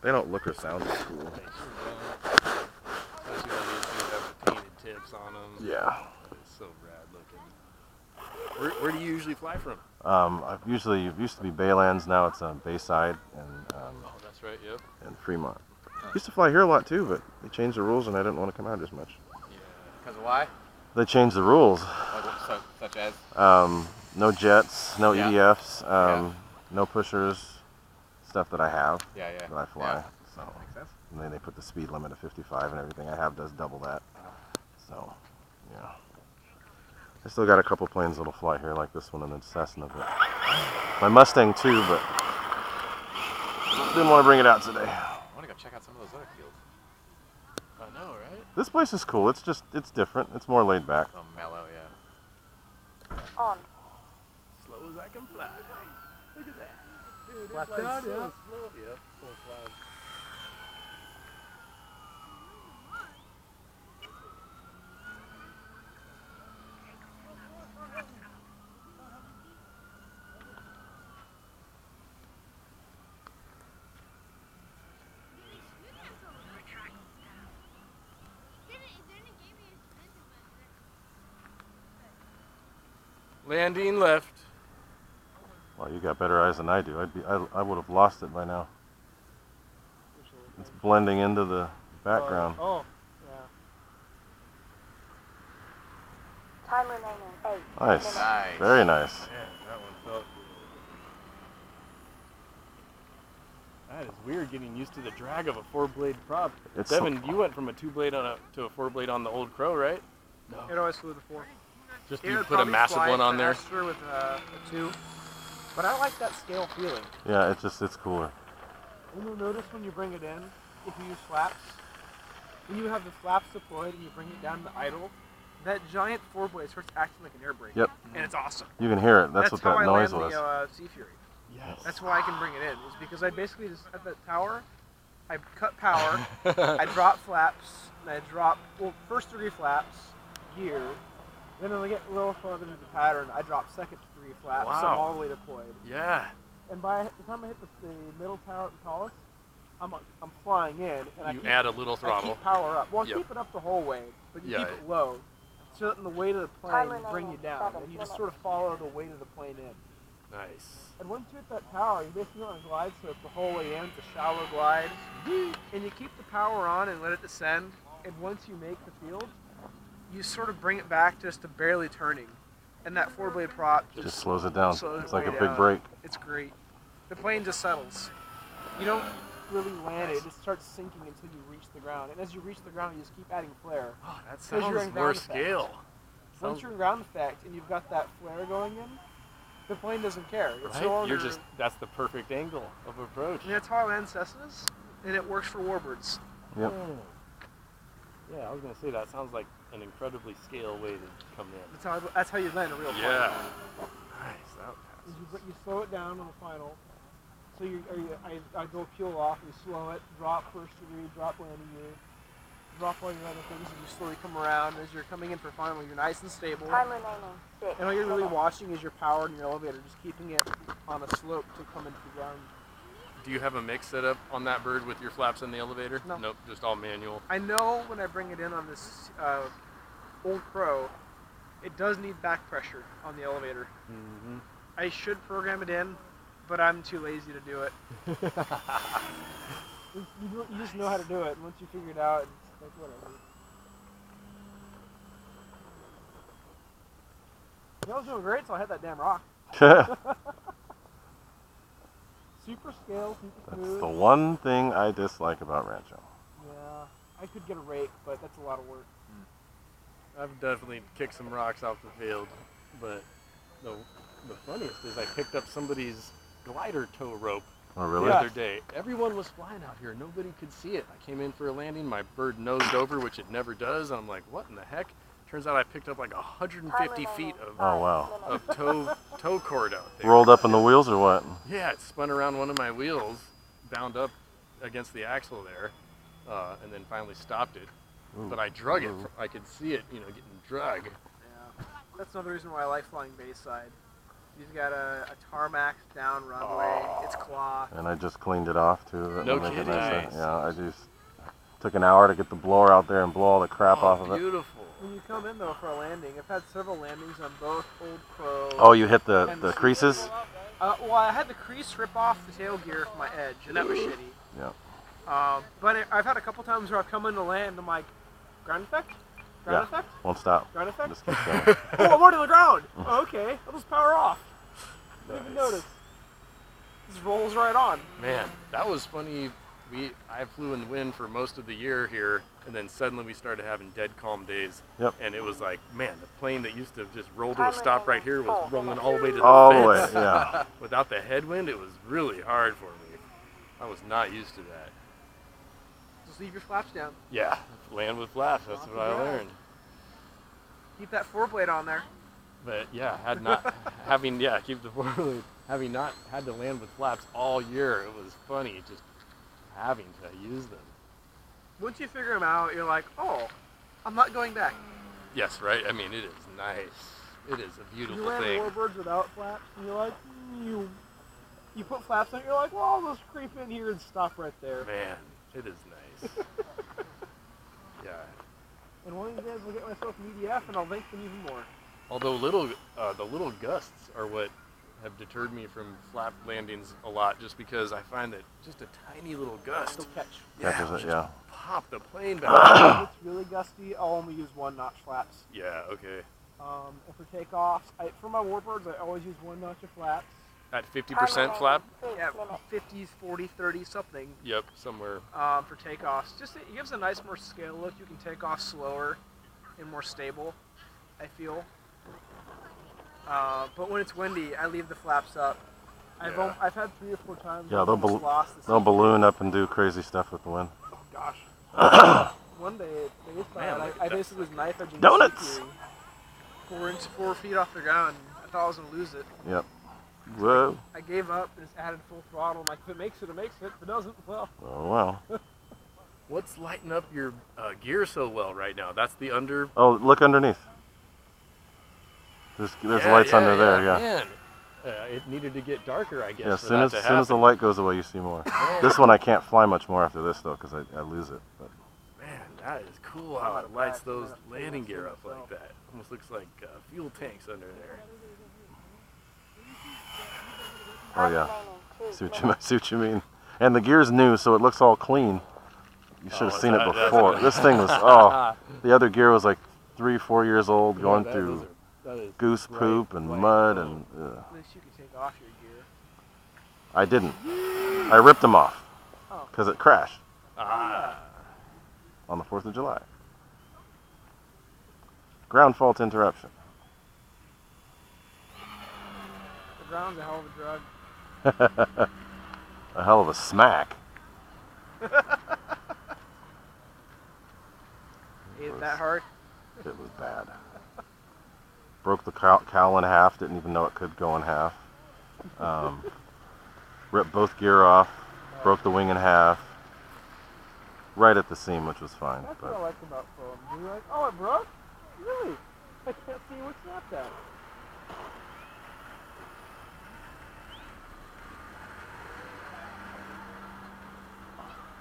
They don't look or sound as cool. They sure don't. Especially when these things have the painted tips on them. Yeah. It's so rad looking. Where do you usually fly from? I've usually it used to be Baylands. Now it's Bayside and Oh, that's right. Yep. and Fremont. Used to fly here a lot too, but they changed the rules and I didn't want to come out as much. Yeah. Because of why? They changed the rules. Such as? No jets, no Yeah. EDFs, Yeah. no pushers, stuff that I have Yeah, that I fly. Yeah. So Makes sense. and then they put the speed limit of 55 and everything I have does double that. So yeah. I still got a couple planes that'll fly here like this one and then Cessna. But my Mustang too, but didn't want to bring it out today. I want to go check out some of those other fields. I know, right? This place is cool. It's different. It's more laid back. Oh, mellow, yeah. On. Slow as I can fly. Look at that. Dude, Flat it's like down, so yeah. slow. Yep, full flag. Landing left. Well, you got better eyes than I do. I would have lost it by now. It's blending into the background. Oh, yeah. Time remaining 8 Nice. minutes. Nice. Very nice. Man, that one felt good. That is weird getting used to the drag of a 4-blade prop. It's Devin, you went from a 2-blade to a 4-blade on the old Crow, right? No. It always flew the 4. Just It you would put a probably massive fly one on there. faster with a 2. But I like that scale feeling. Yeah, it's cooler. And you'll notice when you bring it in, if you use flaps, when you have the flaps deployed and you bring it down to idle, that giant 4-blade starts acting like an air brake. Yep. And it's awesome. You can hear it. That's what how that I noise land was. the Sea Fury. Yes. That's why I can bring it in, is because I basically just at that tower, I cut power, I drop flaps, and I drop, first 3 flaps, gear, then when I get a little further into the pattern, I drop second 3 flaps, so I'm Wow. all the way deployed. Yeah. And by the time I hit the middle tower at the tallest, I'm flying in, and I You keep, add a little I throttle. keep power up. Well, I Yep. keep it up the whole way, but you Yeah. keep it low, so that in the weight of the plane Time will bring you remaining down, 7 and you just minutes. sort of follow the weight of the plane in. Nice. And once you hit that tower, you basically on a glide slope the whole way in. It's a shallow glide. And you keep the power on and let it descend. And once you make the field, you sort of bring it back just to barely turning. And that 4-blade prop Just slows it down. slows It's it like a way big down. brake. It's great. The plane just settles. You don't really land it. It just starts sinking until you reach the ground. And as you reach the ground, you just keep adding flare. Oh, that Because you're sounds in more ground effect. scale. Once you're in ground effect and you've got that flare going in, the plane doesn't care. It's Right? no longer, You're just, that's the perfect angle of approach. I mean, that's how I land Cessnas, and it works for warbirds. Yep. Oh. Yeah, I was going to say that sounds like an incredibly scale way to come in. That's how you land a real plane. Yeah. Nice. That Is you slow it down on the final. So I go fuel off, you slow it, drop first degree, drop landing gear, drop all your other things, and you slowly come around. As you're coming in for final, you're nice and stable. Time remaining 6 And all you're really minutes. watching is your power and your elevator, just keeping it on a slope to come into the ground. Do you have a mix set up on that bird with your flaps in the elevator? No. Nope, just all manual. I know when I bring it in on this old Crow, it does need back pressure on the elevator. Mm-hmm. I should program it in, but I'm too lazy to do it. You just know how to do it, and once you figure it out, it's like whatever. I was doing great until I hit that damn rock. Super scale, super That's smooth. the one thing I dislike about Rancho. Yeah, I could get a rake, but that's a lot of work. I've definitely kicked some rocks off the field, but the funniest is I picked up somebody's glider tow rope Oh, the really? Yeah. other day. Everyone was flying out here. Nobody could see it. I came in for a landing. My bird nosed over, which it never does. I'm like, what in the heck? Turns out I picked up like 150 feet of, Oh, wow. tow cord out there. Rolled up in the wheels or what? Yeah, it spun around one of my wheels, bound up against the axle there, and then finally stopped it. Ooh. But I drug it. Ooh. I could see it, getting drug. Yeah, that's another reason why I like flying Bayside. He's got a tarmac down runway. It's cloth. And I just cleaned it off too. No Make it kidding. nicer. Nice. Yeah, I just took an hour to get the blower out there and blow all the crap off of it. Beautiful. When you come in though for a landing, I've had several landings on both Old Crow. Oh, you hit the and creases? Well, I had the crease rip off the tail gear from my edge, and that was shitty. Yeah. But I've had a couple times where I've come in to land, I'm like, ground effect? Ground Yeah. effect? Won't stop. Ground effect? Just keep going. Oh, I'm already on the ground! Oh, okay, I'll just power off. Didn't even notice. Just rolls right on. Man, that was funny. I flew in the wind for most of the year here, and then suddenly we started having dead calm days. Yep. And it was like, man, the plane that used to just roll to a stop right here was rolling all the way to the All the way, fence. yeah. Without the headwind, it was really hard for me. I was not used to that. Just leave your flaps down. Yeah, land with flaps. That's what I learned. Keep that 4-blade on there. But yeah, keep the four-blade. Having not had to land with flaps all year, it was funny just having to use them. Once you figure them out, you're like, oh, I'm not going back. Yes, right? I mean, it is nice. It is a You beautiful land thing. warbirds without flaps, and you're like, you put flaps on it, you're like, well, I'll just creep in here and stop right there. Man, it is nice. Yeah. And one of these days I'll get myself an EDF and I'll link them even more. Although the little gusts are what have deterred me from flap landings a lot, just because I find that just a tiny little gust, It'll catch. Catches it, just yeah. pop the plane back. If it's really gusty, I'll only use 1-notch flaps. Yeah, okay. And for takeoffs, for my warbirds, I always use 1-notch of flaps. At 50% flap? Yeah, 50s, 40s, 30s, something. Yep, somewhere. For takeoffs. Just it gives a nice more scale look. You can take off slower and more stable, I feel. But when it's windy, I leave the flaps up. Yeah. I've had 3 or 4 times. Yeah, I've almost lost the they'll seat. balloon up and do crazy stuff with the wind. Oh gosh. One day, Man, look at I that basically was knife edging Donuts! the sea 4 feet off the ground. I thought I was gonna lose it. Yep. Whoa. I gave up and just added full throttle. I'm like, if it makes it, it makes it. If it doesn't, well. Oh, well. What's lighting up your gear so well right now? That's the under. Oh, look underneath. There's lights under there, yeah. Man, it needed to get darker, I guess. Yeah, as for soon that as to soon as the happen. light goes away, you see more. This one I can't fly much more after this though, because I lose it. But Man, that is cool how it lights those landing gear up like that. Almost looks like fuel tanks under there. oh yeah, see what you mean. And the gear's new, so it looks all clean. You should have seen it before. This thing was the other gear was like 3-4 years old, going through goose poop and mud and. At least you can take off your gear. I didn't. I ripped them off because it crashed on the 4th of July. Ground fault interruption. The ground's a hell of a drug. A hell of a smack. Ain't that hard? It was bad. Broke the cowl in half. Didn't even know it could go in half. Ripped both gear off. Broke the wing in half. Right at the seam, which was fine. That's what I But like about foam. You're like, oh, it broke? Really? I can't see what's snapped at.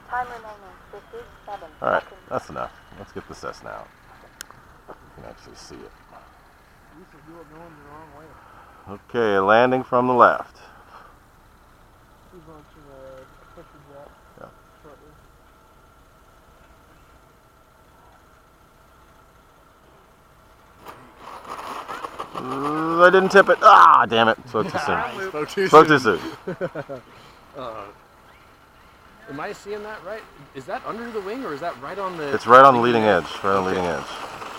Time remaining 57 all right, seconds. that's enough. Let's get the Cessna out. You can actually see it. Lisa, you were going the wrong way. Okay, landing from the left. He's launching a pressure jet Yeah. shortly. I didn't tip it. Ah, damn it. Spoke too soon. Spoke too Spoke too soon. soon. Am I seeing that right? Is that under the wing or is that right on the? It's right on the leading edge. Right on the leading edge.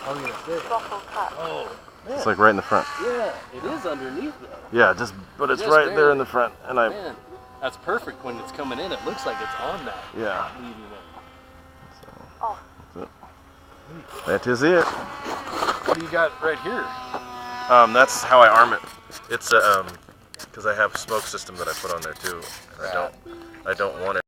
I was gonna say. Throttle cut. Oh, man. It's like right in the front. Yeah, it is underneath though. Yeah, but it's Just right there barely. in the front. And I, Man, that's perfect when it's coming in. It looks like it's on that yeah. leading wing. Off. That is it. What do you got right here? That's how I arm it. It's because I have a smoke system that I put on there too. And I don't want it.